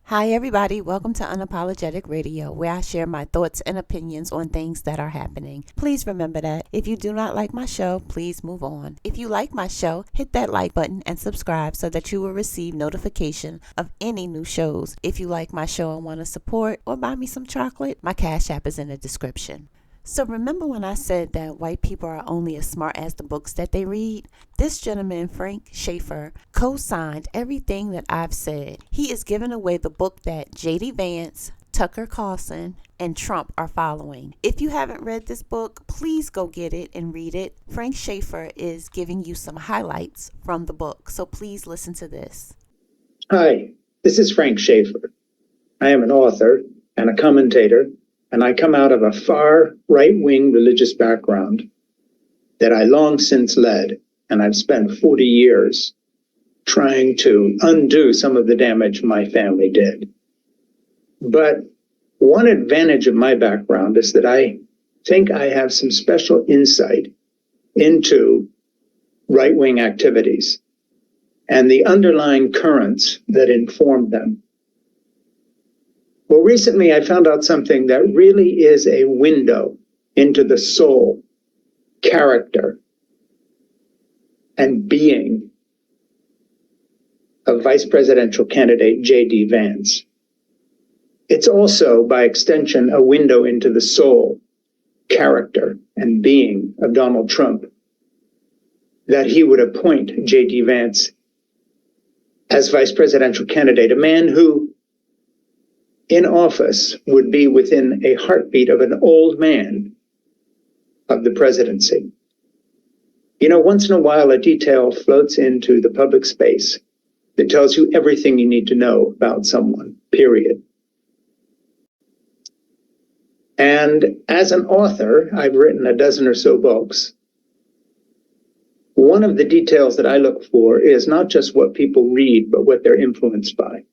Hi, everybody. Welcome to Unapologetic Radio, where I share my thoughts and opinions on things that are happening. Please remember that if you do not like my show, please move on. If you like my show, hit that like button and subscribe so that you will receive notification of any new shows. If you like my show and want to support or buy me some chocolate, my Cash App is in the description. So remember when I said that white people are only as smart as the books that they read? This gentleman, Frank Schaeffer, co-signed everything that I've said. He is giving away the book that J.D. Vance, Tucker Carlson, and Trump are following. If you haven't read this book, please go get it and read it. Frank Schaeffer is giving you some highlights from the book, so please listen to this. Hi, this is Frank Schaeffer. I am an author and a commentator, and I come out of a far right-wing religious background that I long since led, and I've spent 40 years trying to undo some of the damage my family did. But one advantage of my background is that I think I have some special insight into right-wing activities and the underlying currents that inform them. Well, recently I found out something that really is a window into the soul, character, and being of vice presidential candidate J.D. Vance. It's also, by extension, a window into the soul, character, and being of Donald Trump, that he would appoint J.D. Vance as vice presidential candidate, a man who in office would be within a heartbeat of an old man of the presidency. You know, once in a while, a detail floats into the public space that tells you everything you need to know about someone, period. And as an author, I've written a dozen or so books. One of the details that I look for is not just what people read, but what they're influenced by.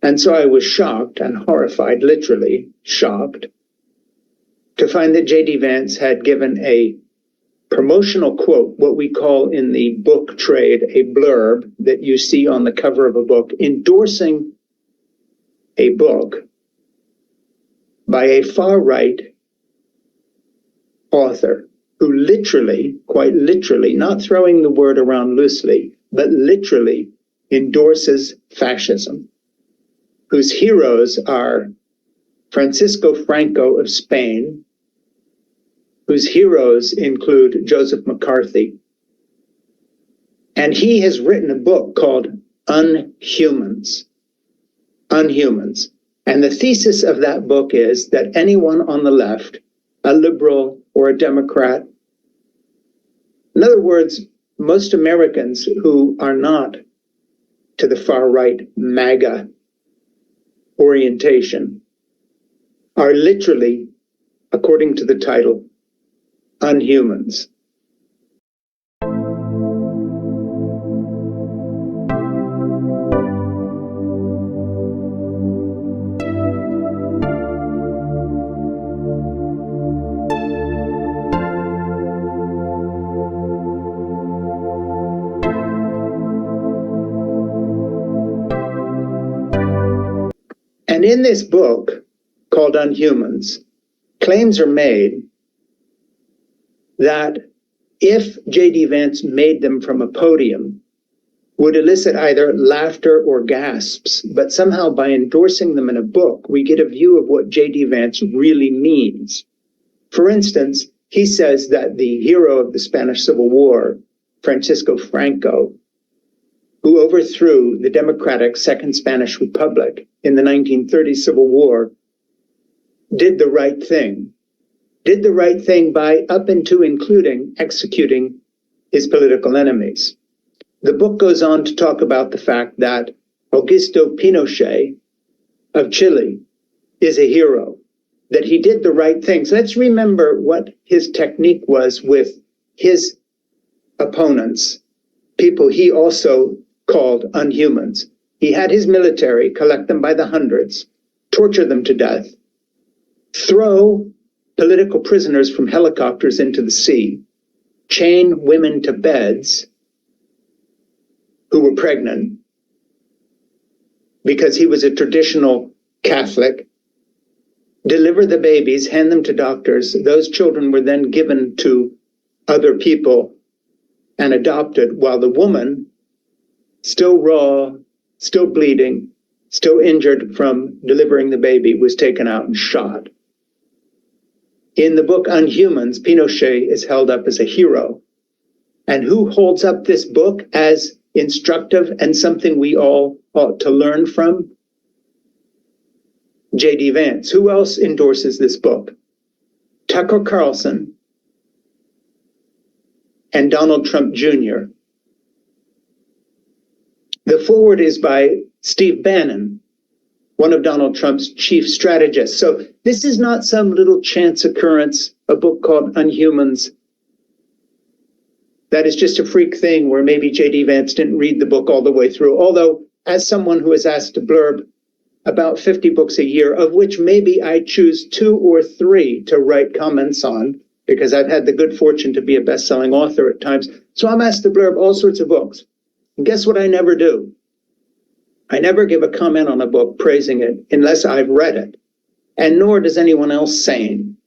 And so I was shocked and horrified, literally shocked, to find that J.D. Vance had given a promotional quote, what we call in the book trade a blurb that you see on the cover of a book, endorsing a book by a far-right author who literally, quite literally, not throwing the word around loosely, but literally endorses fascism, whose heroes are Francisco Franco of Spain, whose heroes include Joseph McCarthy. And he has written a book called Unhumans. Unhumans. And the thesis of that book is that anyone on the left, a liberal or a Democrat, in other words, most Americans who are not to the far right MAGA orientation, are literally, according to the title, unhumans. And in this book, called Unhumans, claims are made that if J.D. Vance made them from a podium, would elicit either laughter or gasps, but somehow by endorsing them in a book, we get a view of what J.D. Vance really means. For instance, he says that the hero of the Spanish Civil War, Francisco Franco, who overthrew the democratic Second Spanish Republic in the 1930 Civil War, did the right thing. Did the right thing by up into including executing his political enemies. The book goes on to talk about the fact that Augusto Pinochet of Chile is a hero, that he did the right thing. So let's remember what his technique was with his opponents, people he also called unhumans. He had his military collect them by the hundreds, torture them to death, throw political prisoners from helicopters into the sea, chain women to beds who were pregnant, because he was a traditional Catholic, deliver the babies, hand them to doctors. Those children were then given to other people and adopted, while the woman, still raw, still bleeding, still injured from delivering the baby, was taken out and shot. In the book Unhumans, Pinochet is held up as a hero. And who holds up this book as instructive and something we all ought to learn from? J.D. Vance. Who else endorses this book? Tucker Carlson and Donald Trump Jr. The foreword is by Steve Bannon, one of Donald Trump's chief strategists. So this is not some little chance occurrence, a book called Unhumans. That is just a freak thing where maybe J.D. Vance didn't read the book all the way through. Although, as someone who is asked to blurb about 50 books a year, of which maybe I choose 2 or 3 to write comments on, because I've had the good fortune to be a best-selling author at times. So I'm asked to blurb all sorts of books. And guess what I never do? I never give a comment on a book praising it unless I've read it, and nor does anyone else sane.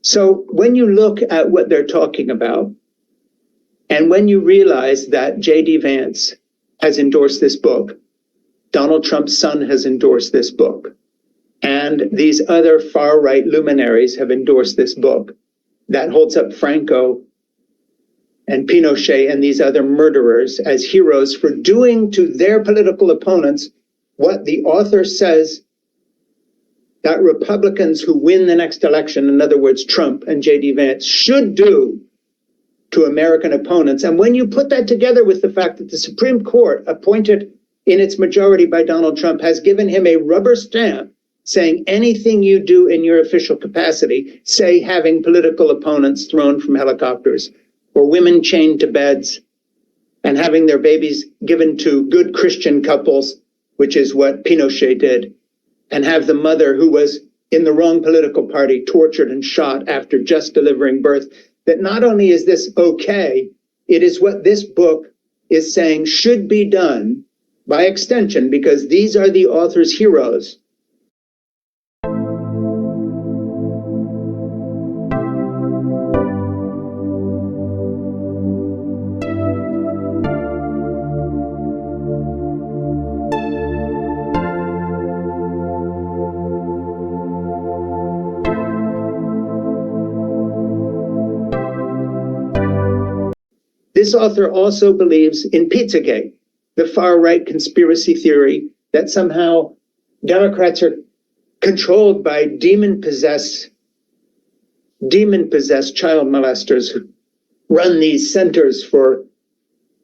So when you look at what they're talking about, and when you realize that J.D. Vance has endorsed this book, Donald Trump's son has endorsed this book, and these other far-right luminaries have endorsed this book, that holds up Franco and Pinochet and these other murderers as heroes for doing to their political opponents what the author says that Republicans who win the next election, in other words, Trump and J.D. Vance, should do to American opponents. And when you put that together with the fact that the Supreme Court, appointed in its majority by Donald Trump, has given him a rubber stamp saying anything you do in your official capacity, say having political opponents thrown from helicopters, or women chained to beds, and having their babies given to good Christian couples, which is what Pinochet did, and have the mother who was in the wrong political party tortured and shot after just delivering birth, that not only is this okay, it is what this book is saying should be done by extension, because these are the author's heroes. This author also believes in Pizzagate, the far-right conspiracy theory that somehow Democrats are controlled by demon-possessed child molesters who run these centers for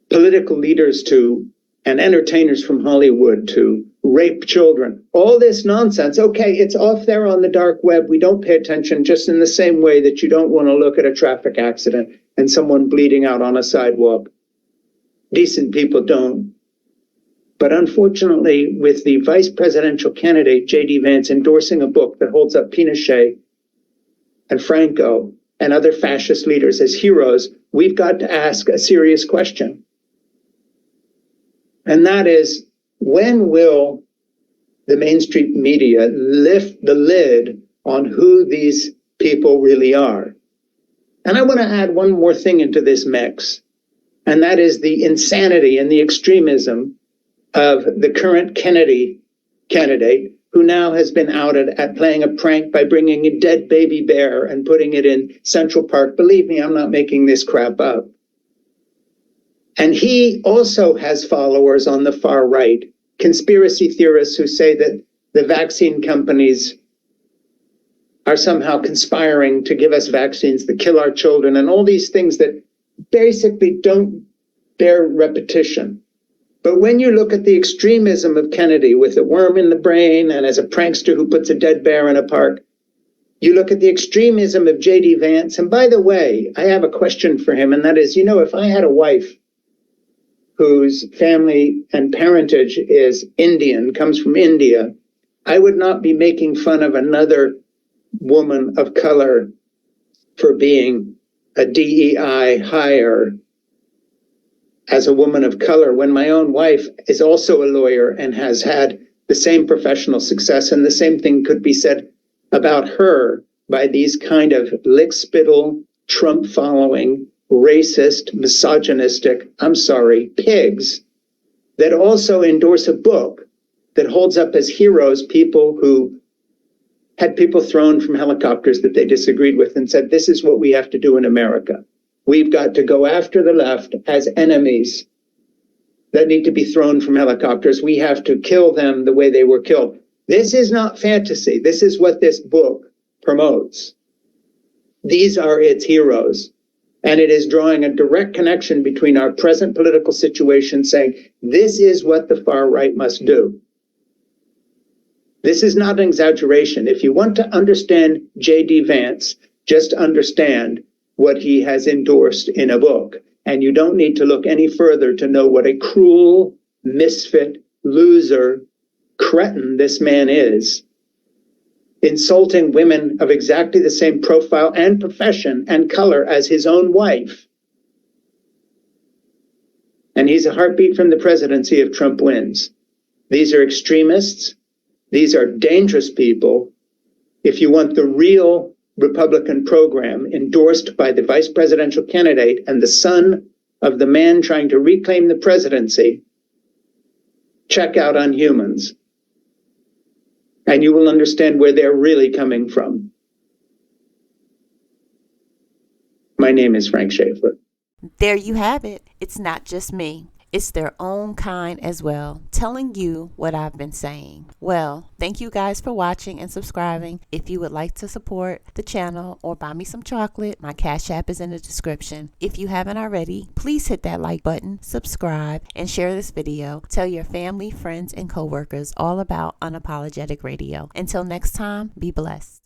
political leaders to and entertainers from Hollywood to rape children. All this nonsense, okay, it's off there on the dark web. We don't pay attention, just in the same way that you don't want to look at a traffic accident and someone bleeding out on a sidewalk. Decent people don't. But unfortunately, with the vice presidential candidate, J.D. Vance, endorsing a book that holds up Pinochet and Franco and other fascist leaders as heroes, we've got to ask a serious question. And that is, when will the mainstream media lift the lid on who these people really are? And I want to add one more thing into this mix, and that is the insanity and the extremism of the current Kennedy candidate, who now has been outed at playing a prank by bringing a dead baby bear and putting it in Central Park. Believe me, I'm not making this crap up. And he also has followers on the far right, conspiracy theorists who say that the vaccine companies are somehow conspiring to give us vaccines that kill our children, and all these things that basically don't bear repetition. But when you look at the extremism of Kennedy with a worm in the brain and as a prankster who puts a dead bear in a park, you look at the extremism of J.D. Vance. And by the way, I have a question for him, and that is, if I had a wife whose family and parentage is Indian, comes from India, I would not be making fun of another woman of color for being a DEI hire as a woman of color when my own wife is also a lawyer and has had the same professional success? And the same thing could be said about her by these kind of lick-spittle, Trump-following, racist, misogynistic, I'm sorry, pigs that also endorse a book that holds up as heroes people who had people thrown from helicopters that they disagreed with and said, this is what we have to do in America. We've got to go after the left as enemies that need to be thrown from helicopters. We have to kill them the way they were killed. This is not fantasy. This is what this book promotes. These are its heroes. And it is drawing a direct connection between our present political situation, saying this is what the far right must do. This is not an exaggeration. If you want to understand J.D. Vance, just understand what he has endorsed in a book. And you don't need to look any further to know what a cruel, misfit, loser, cretin this man is, insulting women of exactly the same profile and profession and color as his own wife. And he's a heartbeat from the presidency if Trump wins. These are extremists. These are dangerous people. If you want the real Republican program endorsed by the vice presidential candidate and the son of the man trying to reclaim the presidency, check out Unhumans. And you will understand where they're really coming from. My name is Frank Schaeffer. There you have it. It's not just me. It's their own kind as well, telling you what I've been saying. Well, thank you guys for watching and subscribing. If you would like to support the channel or buy me some chocolate, my Cash App is in the description. If you haven't already, please hit that like button, subscribe, and share this video. Tell your family, friends, and coworkers all about Unapologetic Radio. Until next time, be blessed.